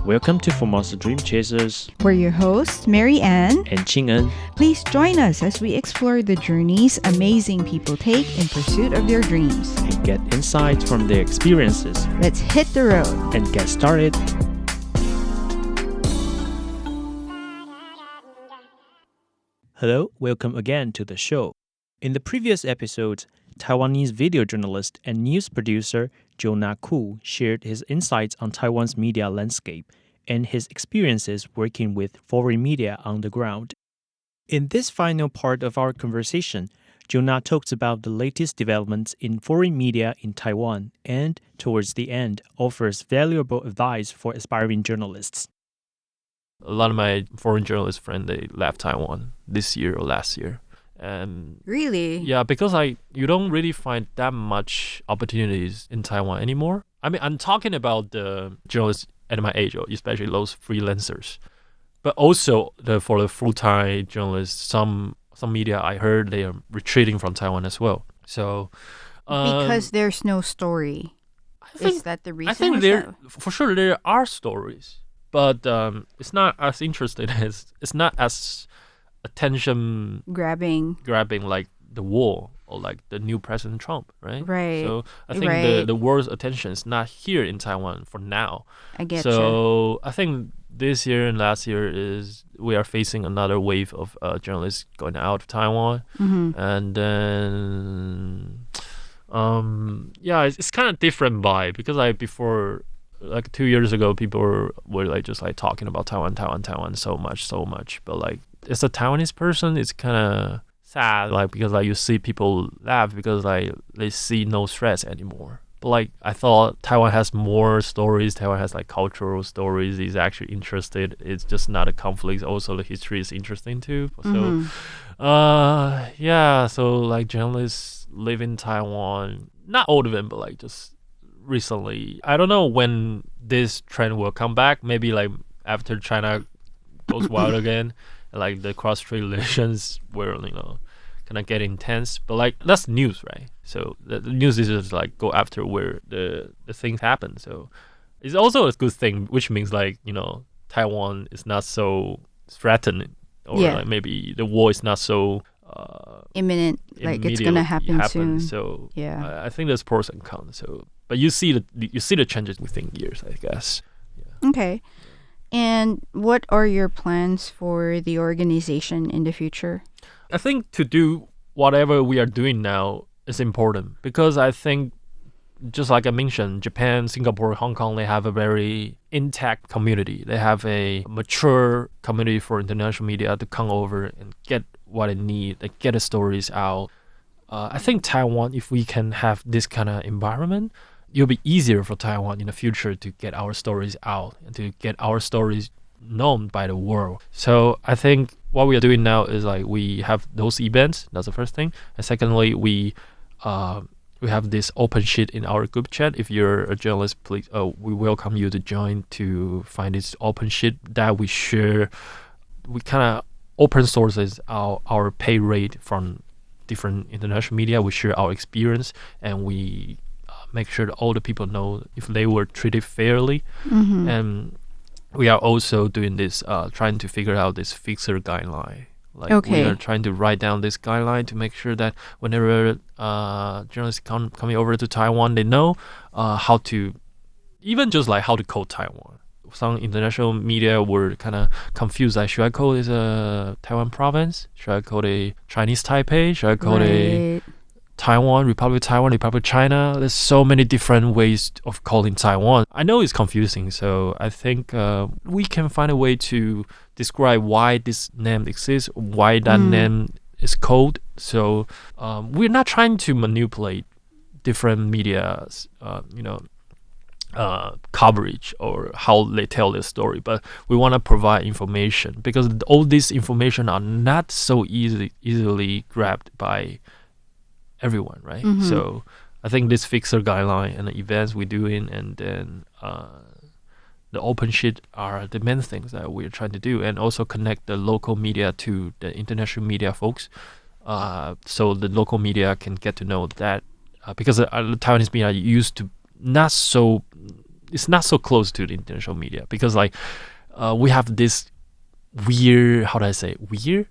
Welcome to Formosa Dream Chasers. We're your hosts, Mary Ann and Ching En. Please join us as we explore the journeys amazing people take in pursuit of their dreams. And get insights from their experiences. Let's hit the road. And get started. Hello, welcome again to the show. In the previous episodes, Taiwanese video journalist and news producer Jonah Khu shared his insights on Taiwan's media landscape and his experiences working with foreign media on the ground. In this final part of our conversation, Jonah talks about the latest developments in foreign media in Taiwan and, towards the end, offers valuable advice for aspiring journalists. A lot of my foreign journalist friends, they left Taiwan this year or last year. Really? Yeah, because you don't really find that much opportunities in Taiwan anymore. I mean, I'm talking about the journalists at my age, especially those freelancers. But also for the full-time journalists, some media I heard they are retreating from Taiwan as well. So because there's no story. Is that the reason? I think for sure there are stories, but it's not as interesting as it's not as attention grabbing like the war or like the new President Trump, right? Right. So I think the world's attention is not here in Taiwan for now. I get So I think this year and last year we are facing another wave of journalists going out of Taiwan, and then it's kind of different vibe because before. Like 2 years ago, people were like just like talking about Taiwan so much. But like as a Taiwanese person, it's kind of sad, like because like you see people laugh because like they see no stress anymore. But like I thought Taiwan has more stories. Taiwan has like cultural stories. He's actually interested. It's just not a conflict. Also, the history is interesting too. So, So like journalists live in Taiwan, not all of them, but like just. Recently, I don't know when this trend will come back. Maybe like after China goes wild again, like the cross-strait relations will kind of get intense. But like that's news, right? So the news is just like go after where the things happen. So it's also a good thing, which means like Taiwan is not so threatened, or like maybe the war is not so. Imminent, like it's gonna happen soon. So I think there's pros and cons. So, but you see the changes within years, I guess. Yeah. Okay. And what are your plans for the organization in the future? I think to do whatever we are doing now is important because I think, just like I mentioned, Japan, Singapore, Hong Kong, they have a very intact community. They have a mature community for international media to come over and get what it needs, like get the stories out. I think Taiwan, if we can have this kind of environment, it'll be easier for Taiwan in the future to get our stories out and to get our stories known by the world. So I think what we are doing now is like we have those events. That's the first thing. And secondly, we have this open sheet in our group chat. If you're a journalist, please, we welcome you to join to find this open sheet that we share. We kind of open sources our pay rate from different international media. We share our experience and we make sure that all the people know if they were treated fairly. And we are also doing this, trying to figure out this fixer guideline. Like we are trying to write down this guideline to make sure that whenever journalists coming over to Taiwan, they know how to, even just like how to code Taiwan. Some international media were kind of confused. Like, should I call this a Taiwan province? Should I call it a Chinese Taipei? Should I call it a Taiwan, Republic China? There's so many different ways of calling Taiwan. I know it's confusing, so I think we can find a way to describe why this name exists, why that name is called. So we're not trying to manipulate different media's, coverage or how they tell their story, but we want to provide information because all this information are not so easily grabbed by everyone, right? So I think this fixer guideline and the events we're doing and then the open sheet are the main things that we're trying to do, and also connect the local media to the international media folks, so the local media can get to know that because the Taiwanese media used to not so it's not so close to the international media because like we have this weird, how do I say, weird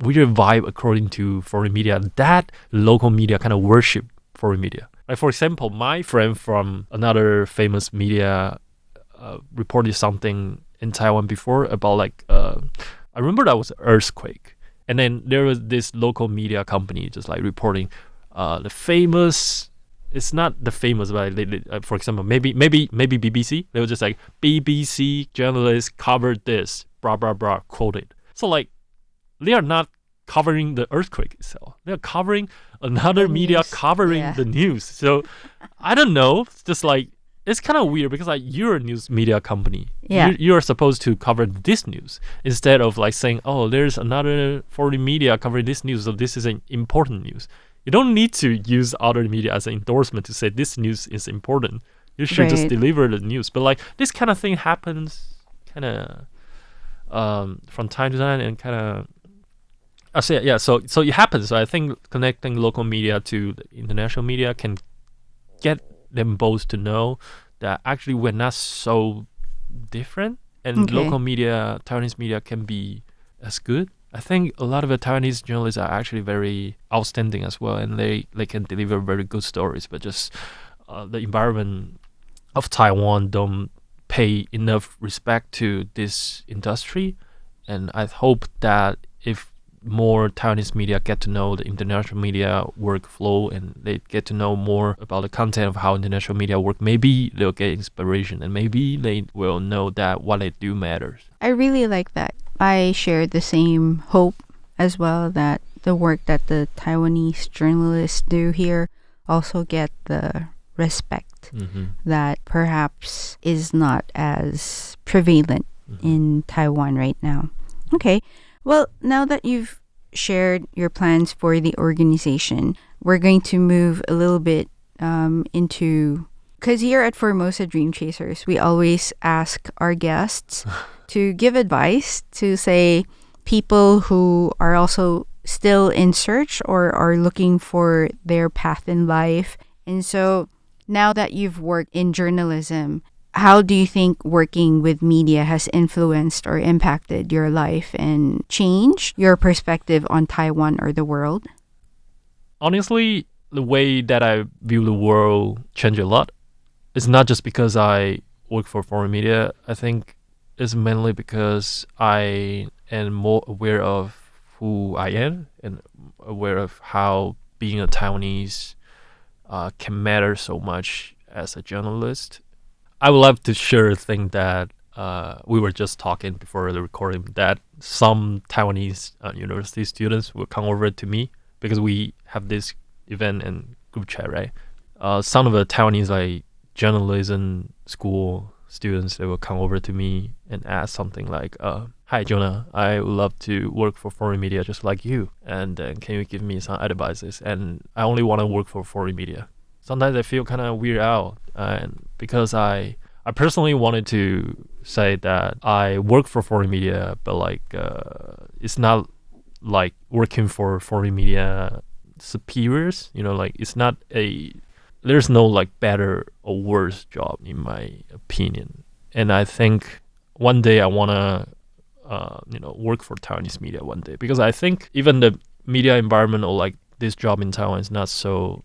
vibe according to foreign media that local media kind of worship foreign media. Like for example, my friend from another famous media reported something in Taiwan before about like I remember that was an earthquake, and then there was this local media company just like reporting the famous. It's not the famous, but for example, maybe BBC. They were just like BBC journalists covered this, blah blah blah, quoted. So like they are not covering the earthquake itself. They are covering another media covering the news. So I don't know. It's just like it's kind of weird because like you're a news media company. Yeah. You're supposed to cover this news instead of like saying, oh, there's another foreign media covering this news, so this is an important news. You don't need to use other media as an endorsement to say this news is important. You should just deliver the news. But like this kind of thing happens kind of from time to time and kind of I say yeah. So it happens. So I think connecting local media to the international media can get them both to know that actually we're not so different, and local media, Taiwanese media, can be as good. I think a lot of the Taiwanese journalists are actually very outstanding as well, and they can deliver very good stories. But just the environment of Taiwan don't pay enough respect to this industry, and I hope that if more Taiwanese media get to know the international media workflow and they get to know more about the content of how international media work, maybe they'll get inspiration and maybe they will know that what they do matters. I really like that. I share the same hope as well that the work that the Taiwanese journalists do here also get the respect that perhaps is not as prevalent in Taiwan right now. Okay. Well, now that you've shared your plans for the organization, we're going to move a little bit into... Because here at Formosa Dream Chasers, we always ask our guests to give advice to, say, people who are also still in search or are looking for their path in life. And so now that you've worked in journalism, how do you think working with media has influenced or impacted your life and changed your perspective on Taiwan or the world? Honestly, the way that I view the world changed a lot. It's not just because I work for foreign media. I think it's mainly because I am more aware of who I am and aware of how being a Taiwanese can matter so much as a journalist. I would love to share a thing that we were just talking before the recording, that some Taiwanese university students will come over to me because we have this event and group chat, right? Some of the Taiwanese like journalism school students, they will come over to me and ask something like, hi Jonah, I would love to work for foreign media just like you, and can you give me some advices? And I only want to work for foreign media. Sometimes I feel kind of weird out, and because I personally wanted to say that I work for foreign media, but like it's not like working for foreign media superiors, you know, like it's not there's no like better or worse job in my opinion. And I think one day I want to work for Taiwanese media one day, because I think even the media environment or like this job in Taiwan is not so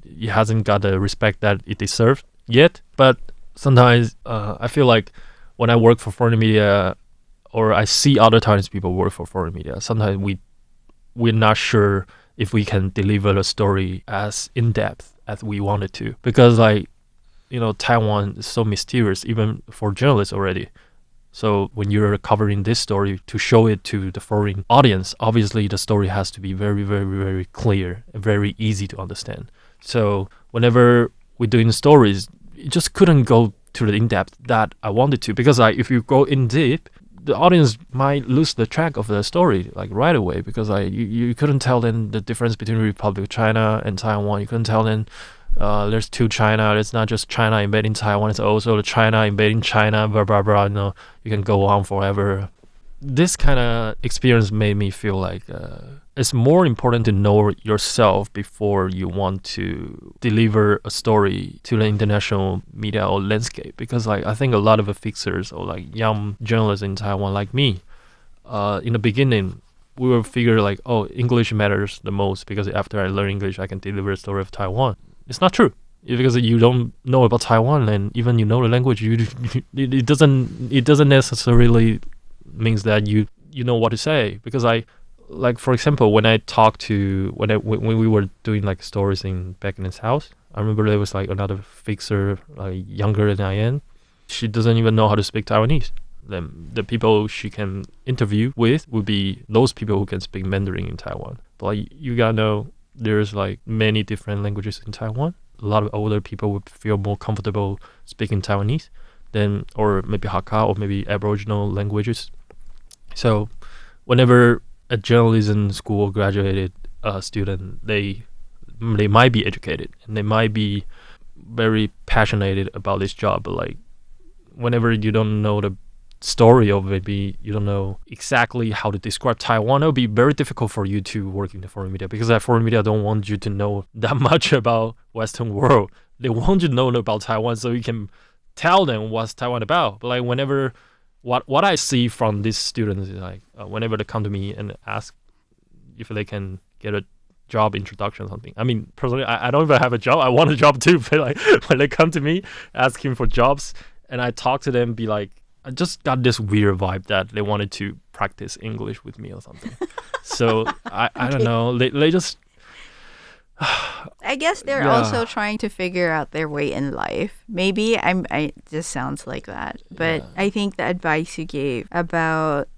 it hasn't got the respect that it deserves yet. But sometimes I feel like when I work for foreign media or I see other Taiwanese people work for foreign media, sometimes we're not sure if we can deliver the story as in-depth as we wanted to, because like, you know, Taiwan is so mysterious even for journalists already. So when you're covering this story to show it to the foreign audience, obviously the story has to be very, very, very clear and very easy to understand. So whenever we're doing stories, it just couldn't go to the in-depth that I wanted to, because like if you go in deep, the audience might lose the track of the story like right away, because like you couldn't tell them the difference between Republic of China and Taiwan. You couldn't tell them there's two China. It's not just China invading Taiwan. It's also the China invading China. Blah blah blah. You know, you can go on forever. This kind of experience made me feel like it's more important to know yourself before you want to deliver a story to the international media or landscape. Because like I think a lot of the fixers or like young journalists in Taiwan like me, in the beginning, we will figure like, oh, English matters the most because after I learn English, I can deliver a story of Taiwan. It's not true. Because you don't know about Taiwan, and even you know the language, it doesn't necessarily means that you know what to say. Because like for example, when we were doing like stories back in his house, I remember there was like another fixer like younger than I am. She doesn't even know how to speak Taiwanese. Then the people she can interview with would be those people who can speak Mandarin in Taiwan. But like, you gotta know there's like many different languages in Taiwan. A lot of older people would feel more comfortable speaking Taiwanese than, or maybe Hakka or maybe Aboriginal languages. So whenever a journalism school graduated student, they might be educated and they might be very passionate about this job, but like whenever you don't know the story of maybe you don't know exactly how to describe Taiwan, it'll be very difficult for you to work in the foreign media, because that foreign media don't want you to know that much about Western world. They want you to know about Taiwan so you can tell them what's Taiwan about. But like whenever what I see from these students is like whenever they come to me and ask if they can get a job introduction or something. I mean, personally, I don't even have a job. I want a job too, but like when they come to me asking for jobs and I talk to them, be like, I just got this weird vibe that they wanted to practice English with me or something. So I don't know. They just. I guess they're also trying to figure out their way in life. Maybe I just sounds like that. But I think the advice you gave about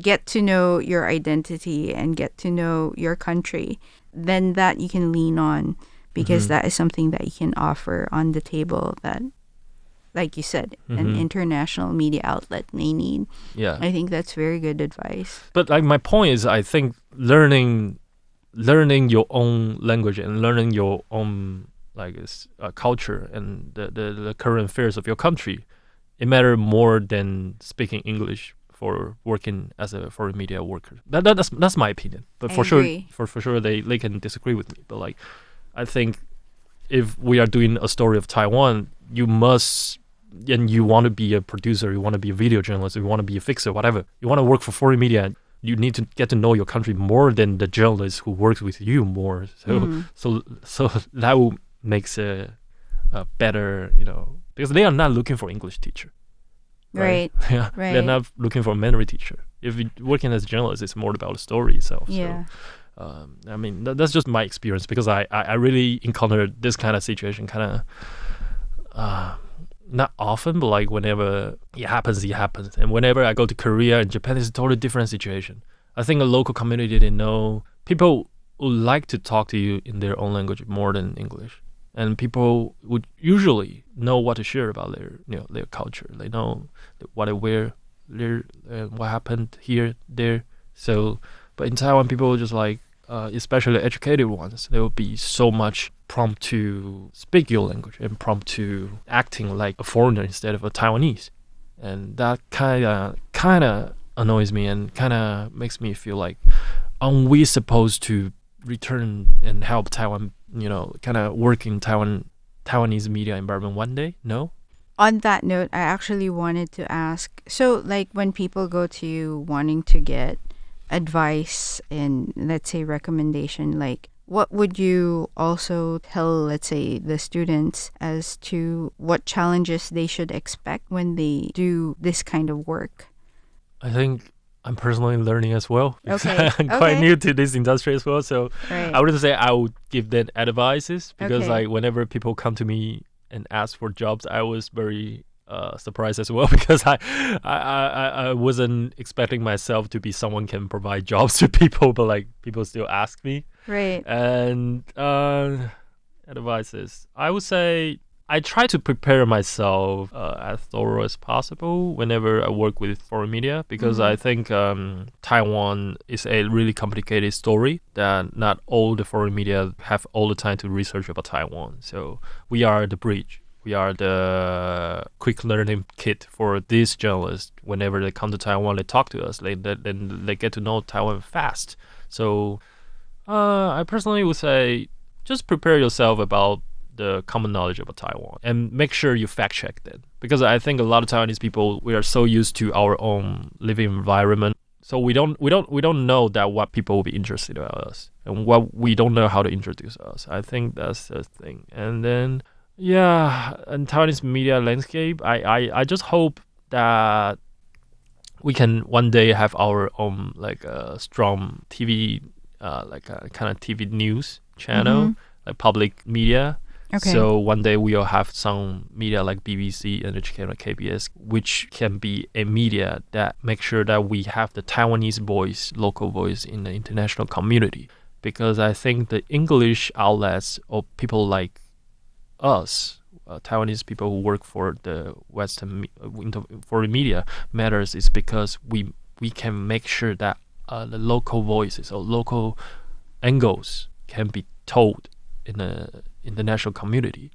get to know your identity and get to know your country, then that you can lean on, because that is something that you can offer on the table that, like you said, an international media outlet may need. Yeah. I think that's very good advice. But like my point is, I think learning your own language and learning your own like culture and the current affairs of your country, it matters more than speaking English for working as a foreign media worker. That's my opinion. But for sure they can disagree with me. But like I think if we are doing a story of Taiwan, you must, and you want to be a producer, you want to be a video journalist, you want to be a fixer, whatever, you want to work for foreign media, you need to get to know your country more than the journalist who works with you more. So that will makes a better, because they are not looking for English teacher. Right. Yeah. Right. They're not looking for a Mandarin teacher. If you're working as a journalist, it's more about the story itself. Yeah. So, I mean, that's just my experience, because I really encountered this kind of situation kind of not often, but like whenever it happens. And whenever I go to Korea and Japan, it's a totally different situation. I think a local community, they know people would like to talk to you in their own language more than English. And people would usually know what to share about their culture. They know what they wear, what happened here, there. So, but in Taiwan, people just like, especially educated ones, they will be so much prompt to speak your language and prompt to acting like a foreigner instead of a Taiwanese. And that kind of annoys me and kind of makes me feel like, aren't we supposed to return and help Taiwan, kind of work in Taiwanese media environment one day? No? On that note, I actually wanted to ask, so like when people go to you wanting to get advice and let's say recommendation, like what would you also tell, let's say, the students as to what challenges they should expect when they do this kind of work? I think I'm personally learning as well. Okay. I'm quite new to this industry as well. So right. I wouldn't say I would give them advices, because Okay. like whenever people come to me and ask for jobs, I was very surprised as well, because I wasn't expecting myself to be someone can provide jobs to people, but like people still ask me. Right. And advices, I would say I try to prepare myself as thorough as possible whenever I work with foreign media, because I think Taiwan is a really complicated story that not all the foreign media have all the time to research about Taiwan. So we are the bridge. We are the quick learning kit for these journalists. Whenever they come to Taiwan, they talk to us. Then they get to know Taiwan fast. So I personally would say just prepare yourself about the common knowledge about Taiwan and make sure you fact check that, because I think a lot of Taiwanese people, we are so used to our own living environment, so we don't know that what people will be interested in us, and what we don't know how to introduce us. I think that's the thing. And then and Taiwanese media landscape, I just hope that we can one day have our own like a strong TV like a kind of TV news channel, like public media. Okay. So one day we'll have some media like BBC, NHK, or KBS, which can be a media that makes sure that we have the Taiwanese voice, local voice in the international community. Because I think the English outlets or people like us, Taiwanese people who work for the Western foreign media matters, is because we can make sure that the local voices or local angles can be told in the international community.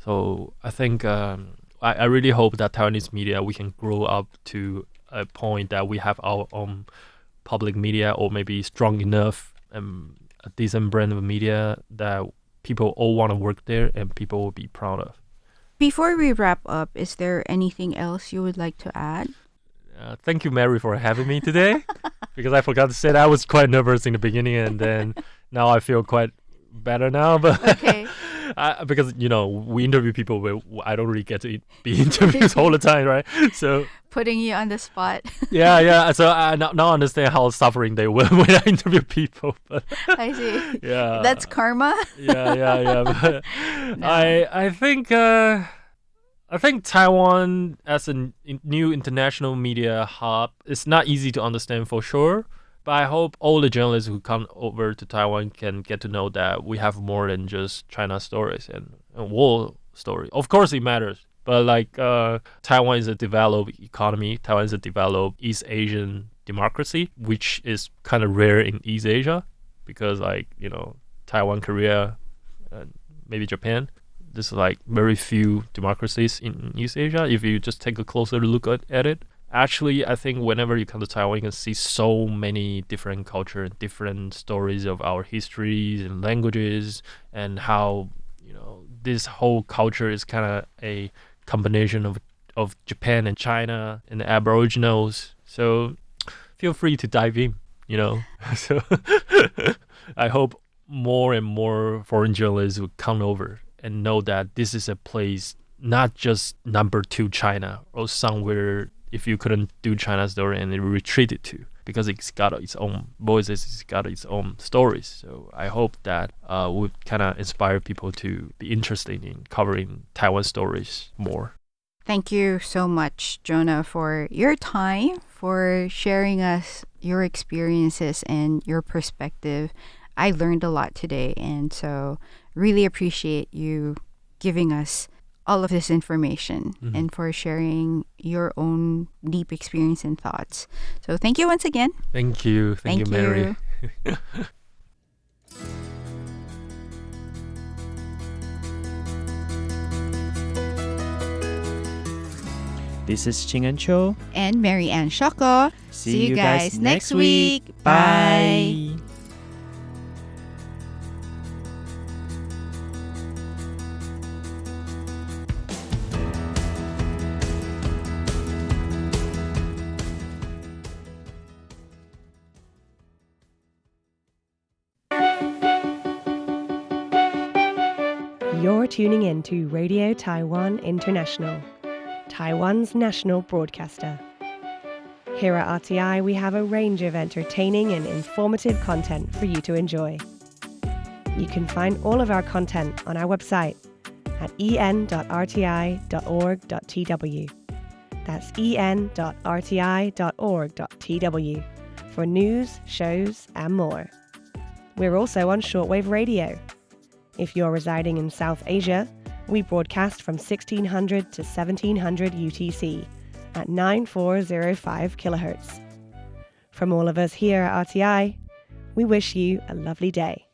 So I think I really hope that Taiwanese media, we can grow up to a point that we have our own public media, or maybe strong enough and a decent brand of media that people all want to work there and people will be proud of. Before we wrap up, is there anything else you would like to add? Thank you, Mary, for having me today. Because I forgot to say that I was quite nervous in the beginning, and then now I feel quite better now. But Okay. because we interview people where I don't really get to be interviewed all the time, right? So Putting you on the spot. yeah. So I now understand how suffering they were when I interview people. But I see. yeah, That's karma. yeah. But No. I think Taiwan as a new international media hub is not easy to understand for sure. But I hope all the journalists who come over to Taiwan can get to know that we have more than just China stories and world story. Of course, it matters. But like Taiwan is a developed economy. Taiwan is a developed East Asian democracy, which is kind of rare in East Asia, because Taiwan, Korea, and maybe Japan, there's like very few democracies in East Asia. If you just take a closer look at it. Actually, I think whenever you come to Taiwan, you can see so many different cultures, different stories of our histories and languages, and how this whole culture is kind of a combination of Japan and China and the Aboriginals. So feel free to dive in. So I hope more and more foreign journalists will come over and know that this is a place not just number 2 China or somewhere. If you couldn't do China's story and it retreated to, because it's got its own voices, it's got its own stories. So I hope that would kind of inspire people to be interested in covering Taiwan stories more. Thank you so much, Jonah, for your time, for sharing us your experiences and your perspective. I learned a lot today, and so really appreciate you giving us all of this information and for sharing your own deep experience and thoughts. So thank you once again. Thank you. Thank you, Mary. This is Ching and Cho. And Mary Ann Shoko. See you guys next week. Bye. You're tuning in to Radio Taiwan International, Taiwan's national broadcaster. Here at RTI, we have a range of entertaining and informative content for you to enjoy. You can find all of our content on our website at en.rti.org.tw. That's en.rti.org.tw for news, shows, and more. We're also on shortwave radio. If you're residing in South Asia, we broadcast from 1600 to 1700 UTC at 9405 kHz. From all of us here at RTI, we wish you a lovely day.